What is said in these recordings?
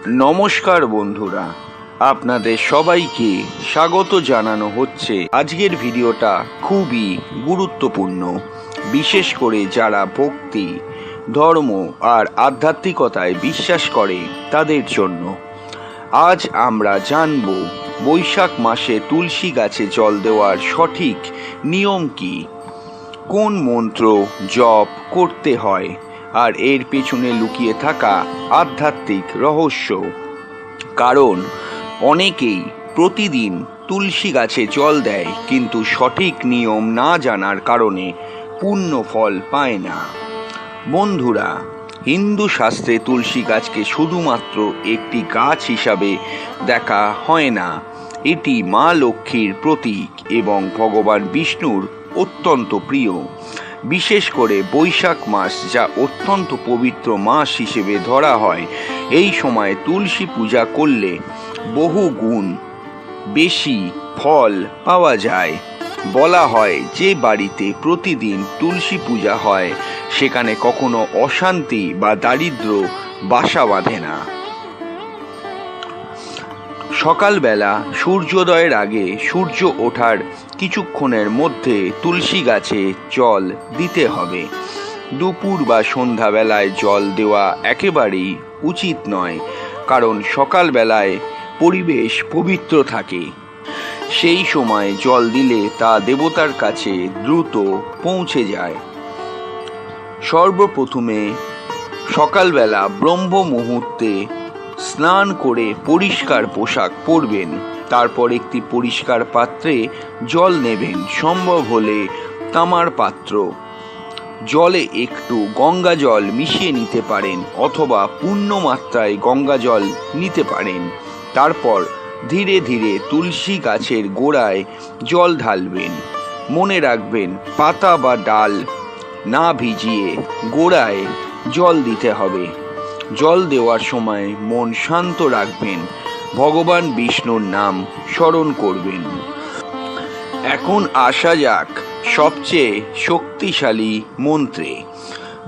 নমস্কার বন্ধুরা, আপনাদের সবাইকে স্বাগত জানানো হচ্ছে। আজকের ভিডিওটা খুবই গুরুত্বপূর্ণ, বিশেষ করে যারা ভক্তি, ধর্ম আর আধ্যাত্মিকতায় বিশ্বাস করে তাদের জন্য। আজ আমরা জানব বৈশাখ মাসে তুলসী গাছে জল দেওয়ার সঠিক নিয়ম কি, কোন মন্ত্র জপ করতে হয় আর এর পেছনে লুকিয়ে থাকা আধ্যাত্মিক রহস্য। কারণ অনেকেই প্রতিদিন তুলসী গাছে জল দেয়, কিন্তু সঠিক নিয়ম না জানার কারণে পূর্ণ ফল পায় না। বন্ধুরা, হিন্দু শাস্ত্রে তুলসী গাছকে শুধুমাত্র একটি গাছ হিসাবে দেখা হয় না। এটি মা লক্ষ্মীর প্রতীক এবং ভগবান বিষ্ণুর অত্যন্ত প্রিয়। বিশেষ করে বৈশাখ মাস, যা অত্যন্ত পবিত্র মাস হিসেবে ধরা হয়, এই সময় তুলসী পূজা করলে বহু গুণ বেশি ফল পাওয়া যায়। বলা হয় যে বাড়িতে প্রতিদিন তুলসী পূজা হয় সেখানে কখনো অশান্তি বা দারিদ্র্য বাসা বাঁধে না। সকালবেলা সূর্যোদয়ের আগে সূর্য ওঠার কিছুক্ষণের মধ্যে তুলসী গাছে জল দিতে হবে। দুপুর বা সন্ধ্যাবেলায় জল দেওয়া একেবারেই উচিত নয়, কারণ সকালবেলায় পরিবেশ পবিত্র থাকে। সেই সময় জল দিলে তা দেবতার কাছে দ্রুত পৌঁছে যায়। সর্বপ্রথমে সকালবেলা ব্রহ্ম মুহূর্তে স্নান করে পরিষ্কার পোশাক পরবেন। তারপর একটি পরিষ্কার পাত্রে জল নেবেন, সম্ভব হলে তামার পাত্র। জলে একটু গঙ্গা জল মিশিয়ে নিতে পারেন অথবা পূর্ণ মাত্রায় গঙ্গা জল নিতে পারেন। তারপর ধীরে ধীরে তুলসী গাছের গোড়ায় জল ঢালবেন। মনে রাখবেন, পাতা বা ডাল না ভিজিয়ে গোড়ায় জল দিতে হবে। জল দেওয়ার সময় মন শান্ত রাখবেন, ভগবান বিষ্ণুর নাম স্মরণ করবেন। এখন আসা যাক সবচেয়ে শক্তিশালী মন্ত্রে।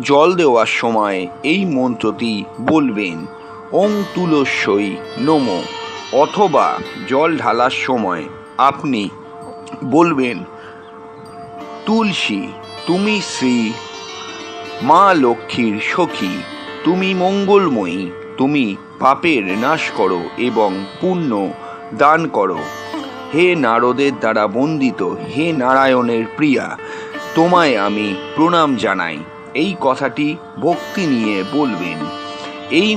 জল দেওয়ার সময় এই মন্ত্রটি বলবেন, ওং তুলস্যৈ নমঃ, অথবা জল ঢালার সময় আপনি বলবেন, তুলসী তুমি শ্রী মা লক্ষ্মীর সখী, তুমি মঙ্গলময়ী, তুমি পাপের নাশ করো এবং পুণ্য দান করো। হে নারদের দ্বারা বন্দিত, হে নারায়ণের প্রিয়া, তোমায় আমি প্রণাম জানাই। এই কথাটি ভক্তি নিয়ে বলবেন। এই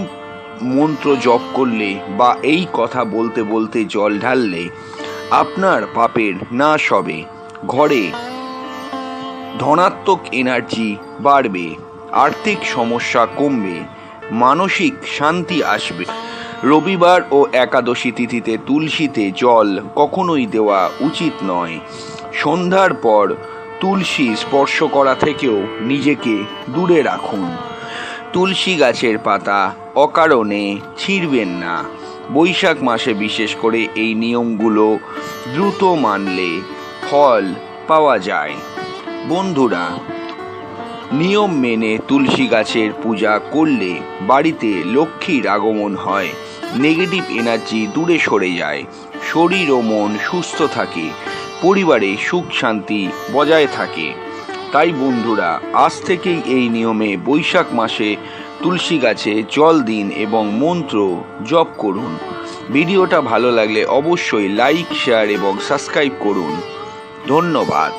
মন্ত্র জপ করলে বা এই কথা বলতে বলতে জল ঢাললে আপনার পাপের নাশ হবে, ঘরে ধনাত্মক এনার্জি বাড়বে, আর্থিক সমস্যা কমবে, মানসিক শান্তি আসবে। রবিবার ও একাদশী তিথিতে তুলসীতে জল কখনোই দেওয়া উচিত নয়। সন্ধ্যার পর তুলসী স্পর্শ করা থেকেও নিজেকে দূরে রাখুন। তুলসী গাছের পাতা অকারণে ছিঁড়বেন না। বৈশাখ মাসে বিশেষ করে এই নিয়মগুলো দ্রুত মানলে ফল পাওয়া যায়। বন্ধুরা, নিয়ম মেনে তুলসী গাছের পূজা করলে বাড়িতে লক্ষ্মীর আগমন হয়, নেগেটিভ এনার্জি দূরে সরে যায়, শরীর ও মন সুস্থ থাকে, পরিবারে সুখ শান্তি বজায় থাকে। তাই বন্ধুরা, আজ থেকেই এই নিয়মে বৈশাখ মাসে তুলসী গাছে জল দিন এবং মন্ত্র জপ করুন। ভিডিওটা ভালো লাগলে অবশ্যই লাইক, শেয়ার এবং সাবস্ক্রাইব করুন। ধন্যবাদ।